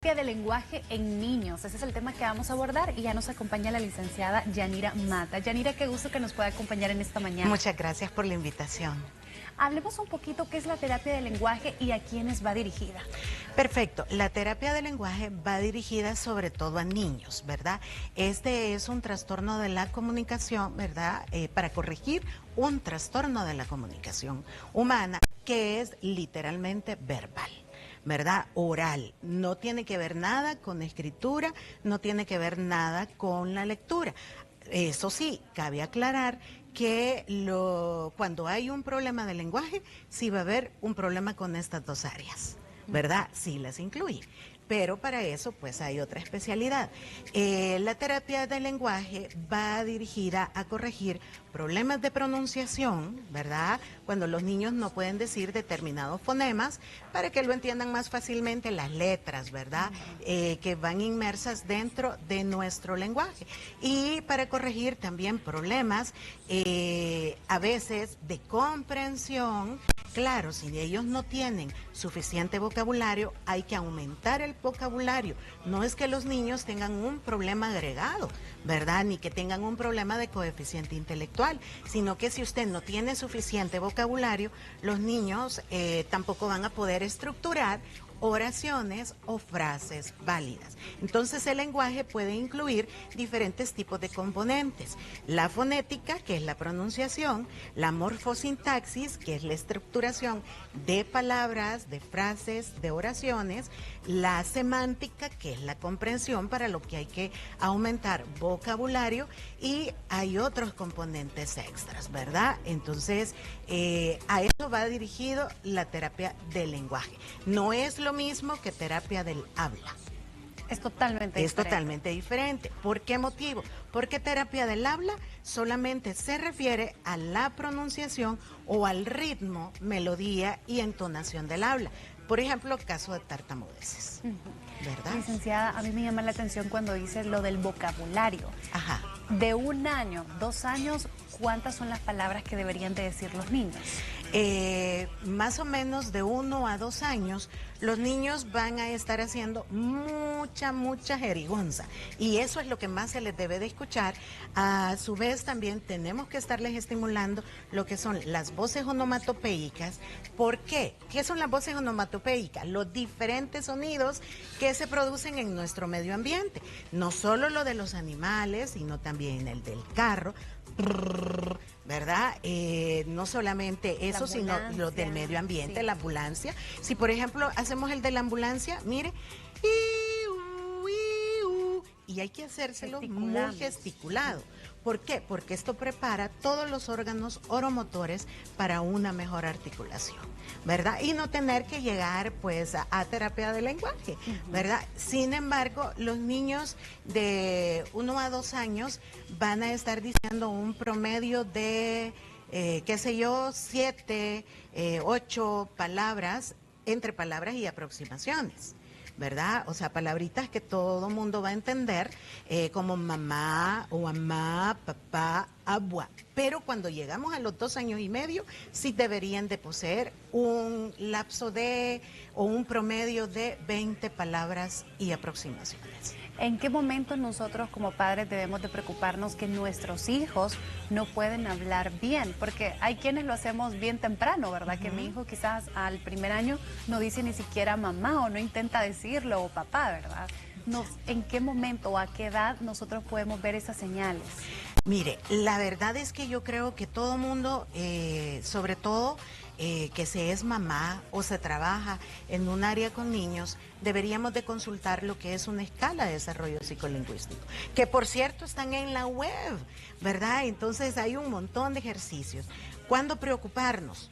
terapia de lenguaje en niños. Ese es el tema que vamos a abordar y ya nos acompaña la licenciada Yanira Mata. Yanira, qué gusto que nos pueda acompañar en esta mañana. Muchas gracias por la invitación. Hablemos un poquito qué es la terapia de lenguaje y a quiénes va dirigida. Perfecto. La terapia de lenguaje va dirigida sobre todo a niños, ¿verdad? Este es un trastorno de la comunicación, ¿verdad? Para corregir un trastorno de la comunicación humana que es literalmente verbal, ¿verdad? Oral. No tiene que ver nada con escritura, no tiene que ver nada con la lectura. Eso sí, cabe aclarar que cuando hay un problema de lenguaje, sí va a haber un problema con estas dos áreas, ¿verdad? Sí las incluye. Pero para eso, pues hay otra especialidad. La terapia de lenguaje va dirigida a corregir problemas de pronunciación, ¿verdad? Cuando los niños no pueden decir determinados fonemas, para que lo entiendan más fácilmente las letras, ¿verdad? Que van inmersas dentro de nuestro lenguaje. Y para corregir también problemas, a veces de comprensión. Claro, si ellos no tienen suficiente vocabulario, hay que aumentar el vocabulario. No es que los niños tengan un problema agregado, ¿verdad? Ni que tengan un problema de coeficiente intelectual, sino que si usted no tiene suficiente vocabulario, los niños tampoco van a poder estructurar oraciones o frases válidas. Entonces el lenguaje puede incluir diferentes tipos de componentes. La fonética, que es la pronunciación, la morfosintaxis, que es la estructuración de palabras, de frases, de oraciones, la semántica, que es la comprensión, para lo que hay que aumentar vocabulario, y hay otros componentes extras, ¿verdad? Entonces, a eso va dirigido la terapia del lenguaje. No es lo mismo que terapia del habla. Es totalmente diferente. Totalmente diferente. ¿Por qué motivo? Porque terapia del habla solamente se refiere a la pronunciación o al ritmo, melodía y entonación del habla. Por ejemplo, caso de tartamudeces, ¿verdad? Licenciada, a mí me llama la atención cuando dice lo del vocabulario. Ajá. De 1 año, 2 años, ¿cuántas son las palabras que deberían de decir los niños? Más o menos de 1 a 2 años, los niños van a estar haciendo mucha jerigonza, y eso es lo que más se les debe de escuchar. A su vez también tenemos que estarles estimulando lo que son las voces onomatopeicas. ¿Por qué? ¿Qué son las voces onomatopeicas? Los diferentes sonidos que se producen en nuestro medio ambiente, no solo lo de los animales, sino también el del carro, ¿verdad? No solamente eso, sino lo del medio ambiente, sí. La ambulancia. Si por ejemplo hacemos el de la ambulancia, mire, y hay que hacérselo muy gesticulado. ¿Por qué? Porque esto prepara todos los órganos oromotores para una mejor articulación, ¿verdad? Y no tener que llegar pues a terapia de lenguaje, ¿verdad? Sin embargo, los niños de 1 a 2 años van a estar diciendo un promedio de, 7, 8 palabras, entre palabras y aproximaciones, ¿verdad? O sea, palabritas que todo mundo va a entender, como mamá o mamá, papá, agua. Pero cuando llegamos a los 2 años y medio, sí deberían de poseer un lapso o un promedio de 20 palabras y aproximaciones. ¿En qué momento nosotros como padres debemos de preocuparnos que nuestros hijos no pueden hablar bien? Porque hay quienes lo hacemos bien temprano, ¿verdad? Que mi hijo quizás al 1er año no dice ni siquiera mamá o no intenta decirlo o papá, ¿verdad? ¿En qué momento o a qué edad nosotros podemos ver esas señales? Mire, la verdad es que yo creo que todo mundo, sobre todo que se es mamá o se trabaja en un área con niños, deberíamos de consultar lo que es una escala de desarrollo psicolingüístico, que por cierto están en la web, ¿verdad? Entonces hay un montón de ejercicios. ¿Cuándo preocuparnos?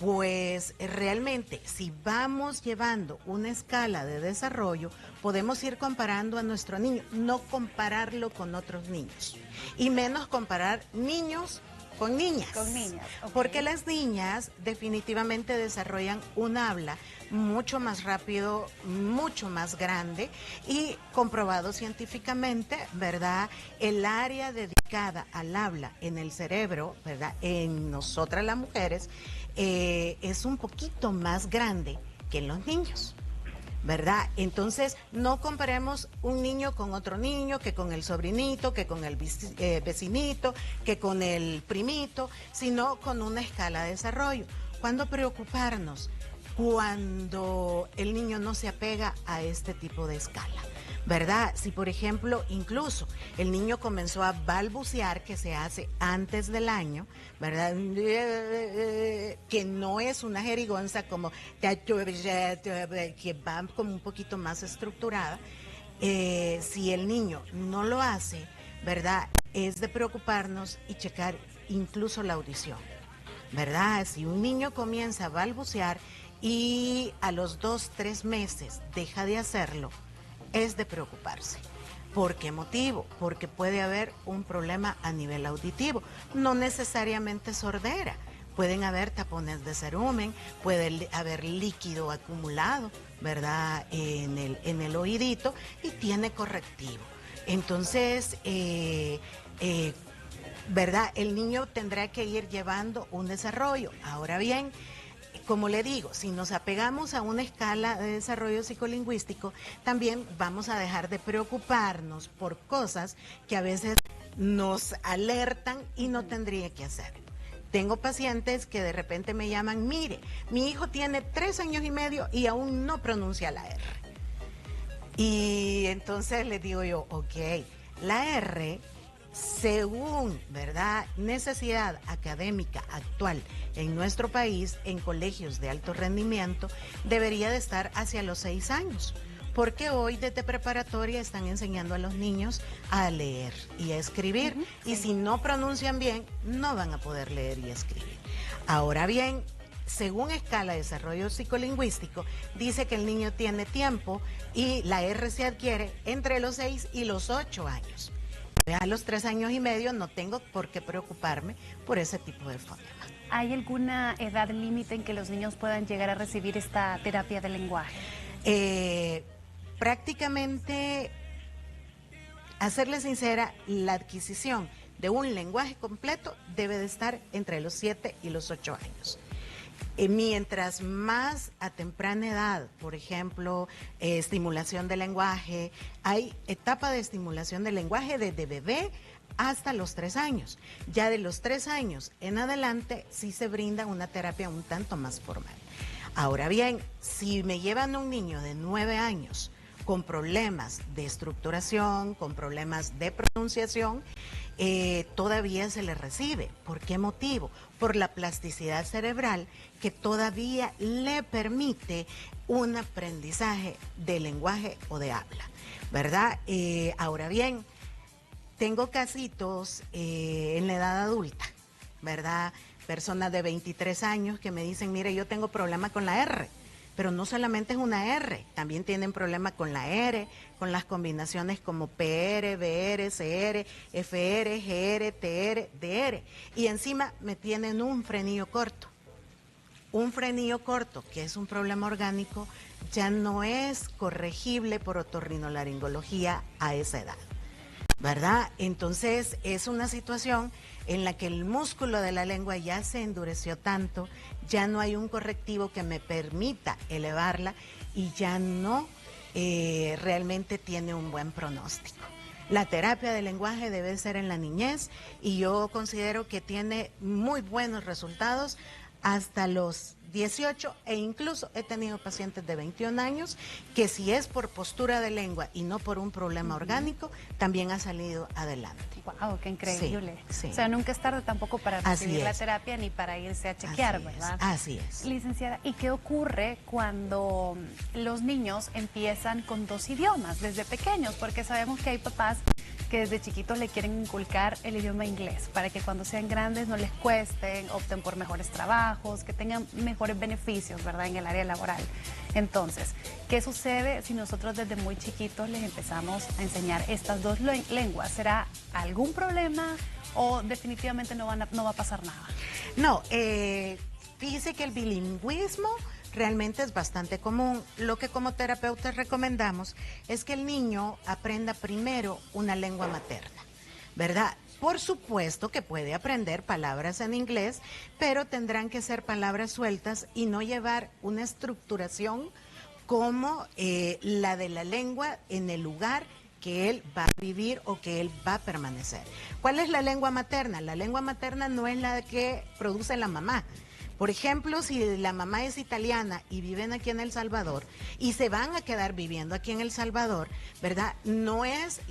Pues realmente, si vamos llevando una escala de desarrollo, podemos ir comparando a nuestro niño, no compararlo con otros niños, y menos comparar niños con niñas. Con niñas, okay. Porque las niñas definitivamente desarrollan un habla mucho más rápido, mucho más grande, y comprobado científicamente, ¿verdad? El área dedicada al habla en el cerebro, ¿verdad? En nosotras las mujeres, es un poquito más grande que en los niños. ¿verdad? Entonces, no comparemos un niño con otro niño, que con el sobrinito, que con el vecinito, que con el primito, sino con una escala de desarrollo. ¿Cuándo preocuparnos? Cuando el niño no se apega a este tipo de escala, ¿verdad? Si, por ejemplo, incluso el niño comenzó a balbucear, que se hace antes del año, ¿verdad? Que no es una jerigonza como que va como un poquito más estructurada. Si el niño no lo hace, ¿verdad? Es de preocuparnos y checar incluso la audición, ¿verdad? Si un niño comienza a balbucear y a los 2, 3 meses deja de hacerlo, es de preocuparse. ¿Por qué motivo? Porque puede haber un problema a nivel auditivo, no necesariamente sordera. Pueden haber tapones de cerumen, puede haber líquido acumulado, ¿verdad? En el oídito, y tiene correctivo. Entonces, ¿verdad? El niño tendrá que ir llevando un desarrollo. Ahora bien, como le digo, si nos apegamos a una escala de desarrollo psicolingüístico, también vamos a dejar de preocuparnos por cosas que a veces nos alertan y no tendría que hacer. Tengo pacientes que de repente me llaman, mire, mi hijo tiene 3 años y medio y aún no pronuncia la R. Y entonces les digo yo, ok, la R, según, ¿verdad?, necesidad académica actual en nuestro país, en colegios de alto rendimiento, debería de estar hacia los 6 años. Porque hoy desde preparatoria están enseñando a los niños a leer y a escribir. Y si no pronuncian bien, no van a poder leer y escribir. Ahora bien, según escala de desarrollo psicolingüístico, dice que el niño tiene tiempo y la R se adquiere entre los 6 y los 8 años. A los 3 años y medio no tengo por qué preocuparme por ese tipo de fonema. ¿Hay alguna edad límite en que los niños puedan llegar a recibir esta terapia de lenguaje? Prácticamente, a serle sincera, la adquisición de un lenguaje completo debe de estar entre los 7 y los 8 años. Mientras más a temprana edad, por ejemplo, estimulación del lenguaje, hay etapa de estimulación del lenguaje desde bebé hasta los 3 años. Ya de los 3 años en adelante sí se brinda una terapia un tanto más formal. Ahora bien, si me llevan a un niño de 9 años con problemas de estructuración, con problemas de pronunciación, todavía se le recibe. ¿Por qué motivo? Por la plasticidad cerebral que todavía le permite un aprendizaje de lenguaje o de habla, ¿verdad? Ahora bien, tengo casitos en la edad adulta, ¿verdad? Personas de 23 años que me dicen, mire, yo tengo problema con la R. Pero no solamente es una R, también tienen problema con la R, con las combinaciones como PR, BR, CR, FR, GR, TR, DR. Y encima me tienen un frenillo corto. Un frenillo corto, que es un problema orgánico, ya no es corregible por otorrinolaringología a esa edad, ¿verdad? Entonces es una situación en la que el músculo de la lengua ya se endureció tanto, ya no hay un correctivo que me permita elevarla y ya no realmente tiene un buen pronóstico. La terapia del lenguaje debe ser en la niñez y yo considero que tiene muy buenos resultados hasta los 18 e incluso he tenido pacientes de 21 años que si es por postura de lengua y no por un problema orgánico, también ha salido adelante. ¡Wow! ¡Qué increíble! Sí, sí. O sea, nunca es tarde tampoco para recibir la terapia ni para irse a chequear, ¿verdad? Así es. Licenciada, ¿y qué ocurre cuando los niños empiezan con 2 idiomas desde pequeños? Porque sabemos que hay papás que desde chiquitos le quieren inculcar el idioma inglés para que cuando sean grandes no les cuesten, opten por mejores trabajos, que tengan mejores beneficios, ¿verdad?, en el área laboral. Entonces, ¿qué sucede si nosotros desde muy chiquitos les empezamos a enseñar estas 2 lenguas? ¿Será algún problema o definitivamente no va a pasar nada? No, fíjese que el bilingüismo realmente es bastante común. Lo que como terapeutas recomendamos es que el niño aprenda primero una lengua materna, ¿verdad? Por supuesto que puede aprender palabras en inglés, pero tendrán que ser palabras sueltas y no llevar una estructuración como la de la lengua en el lugar que él va a vivir o que él va a permanecer. ¿Cuál es la lengua materna? La lengua materna no es la que produce la mamá. Por ejemplo, si la mamá es italiana y viven aquí en El Salvador y se van a quedar viviendo aquí en El Salvador, ¿verdad? No es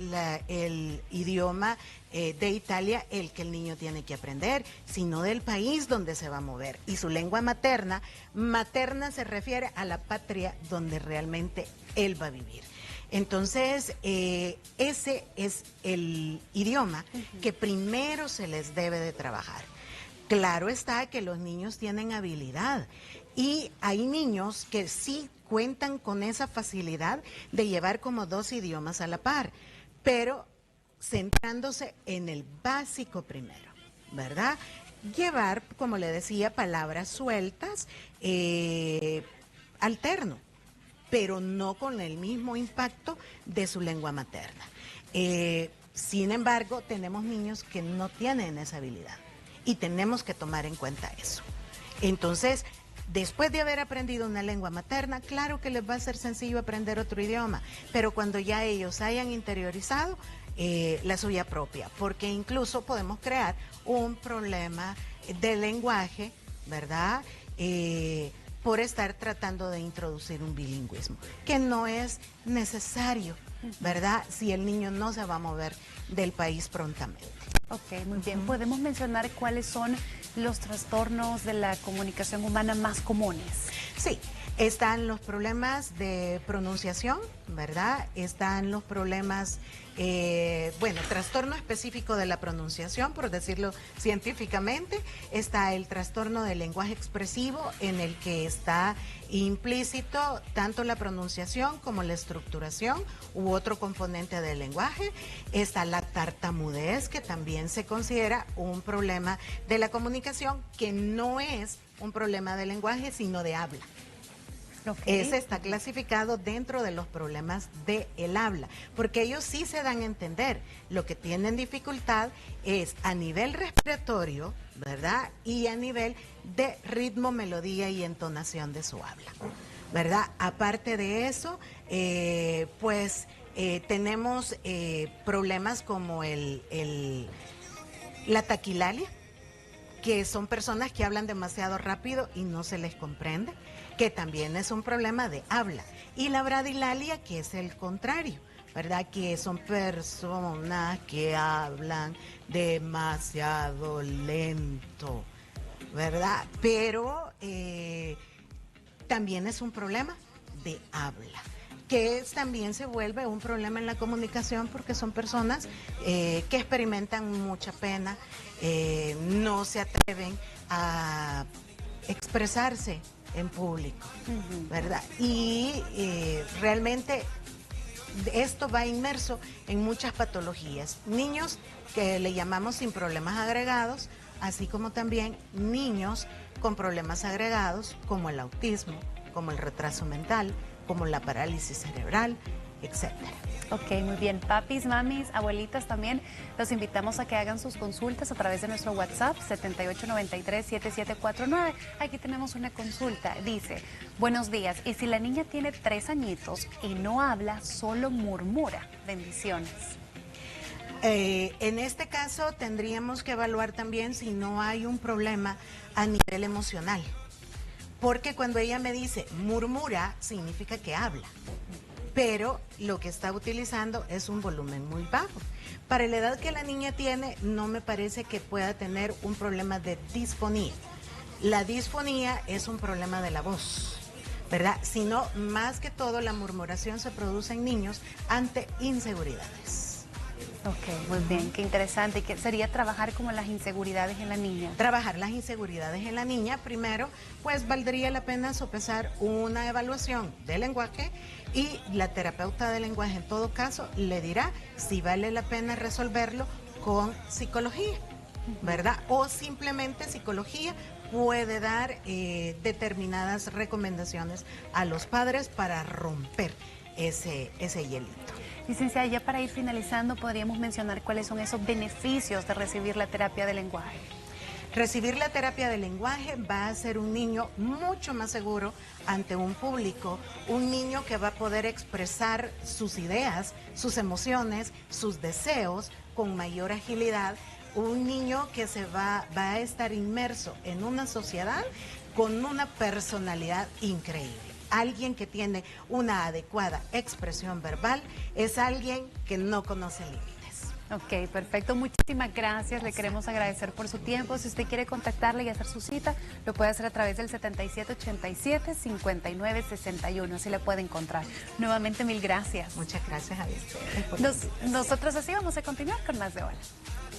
el idioma de Italia el que el niño tiene que aprender, sino del país donde se va a mover. Y su lengua materna, materna se refiere a la patria donde realmente él va a vivir. Entonces, ese es el idioma que primero se les debe de trabajar. Claro está que los niños tienen habilidad y hay niños que sí cuentan con esa facilidad de llevar como 2 idiomas a la par, pero centrándose en el básico primero, ¿verdad? Llevar, como le decía, palabras sueltas, alterno, pero no con el mismo impacto de su lengua materna. Sin embargo, tenemos niños que no tienen esa habilidad y tenemos que tomar en cuenta eso. Entonces, después de haber aprendido una lengua materna, claro que les va a ser sencillo aprender otro idioma, pero cuando ya ellos hayan interiorizado la suya propia, porque incluso podemos crear un problema de lenguaje, ¿verdad? Por estar tratando de introducir un bilingüismo, que no es necesario, ¿verdad? Si el niño no se va a mover del país prontamente. Ok, muy bien. ¿Podemos mencionar cuáles son los trastornos de la comunicación humana más comunes? Sí, están los problemas de pronunciación, ¿verdad? Están los problemas, trastorno específico de la pronunciación, por decirlo científicamente. Está el trastorno del lenguaje expresivo, en el que está implícito tanto la pronunciación como la estructuración u otro componente del lenguaje. Está la tartamudez, que también se considera un problema de la comunicación, que no es un problema de lenguaje, sino de habla. Okay. Ese está clasificado dentro de los problemas del habla, porque ellos sí se dan a entender. Lo que tienen dificultad es a nivel respiratorio, ¿verdad? Y a nivel de ritmo, melodía y entonación de su habla, ¿verdad? Aparte de eso, tenemos problemas como la taquilalia, que son personas que hablan demasiado rápido y no se les comprende, que también es un problema de habla. Y la bradilalia, que es el contrario, ¿verdad? Que son personas que hablan demasiado lento, ¿verdad? Pero también es un problema de habla, que también se vuelve un problema en la comunicación, porque son personas que experimentan mucha pena, no se atreven a expresarse en público, ¿verdad? Y realmente esto va inmerso en muchas patologías. Niños que le llamamos sin problemas agregados, así como también niños con problemas agregados como el autismo, como el retraso mental, como la parálisis cerebral, etcétera. Ok, muy bien. Papis, mamis, abuelitas también, los invitamos a que hagan sus consultas a través de nuestro WhatsApp 7893-7749. Aquí tenemos una consulta. Dice, buenos días, ¿y si la niña tiene 3 añitos y no habla, solo murmura? Bendiciones. En este caso tendríamos que evaluar también si no hay un problema a nivel emocional. Porque cuando ella me dice murmura, significa que habla, pero lo que está utilizando es un volumen muy bajo. Para la edad que la niña tiene, no me parece que pueda tener un problema de disfonía. La disfonía es un problema de la voz, ¿verdad? Sino, más que todo, la murmuración se produce en niños ante inseguridades. Ok, muy bien, qué interesante. ¿Y qué sería trabajar como las inseguridades en la niña? Trabajar las inseguridades en la niña, primero, pues valdría la pena sopesar una evaluación de lenguaje, y la terapeuta de lenguaje en todo caso le dirá si vale la pena resolverlo con psicología, ¿verdad? O simplemente psicología puede dar determinadas recomendaciones a los padres para romper ese hielito. Licenciada, ya para ir finalizando, ¿podríamos mencionar cuáles son esos beneficios de recibir la terapia de lenguaje? Recibir la terapia de lenguaje va a hacer un niño mucho más seguro ante un público, un niño que va a poder expresar sus ideas, sus emociones, sus deseos con mayor agilidad, un niño que va a estar inmerso en una sociedad con una personalidad increíble. Alguien que tiene una adecuada expresión verbal es alguien que no conoce límites. Ok, perfecto. Muchísimas gracias. Le queremos agradecer por su tiempo. Si usted quiere contactarle y hacer su cita, lo puede hacer a través del 7787-5961. Así le puede encontrar. Nuevamente, mil gracias. Muchas gracias a ustedes. Nosotros así vamos a continuar con más de Hola.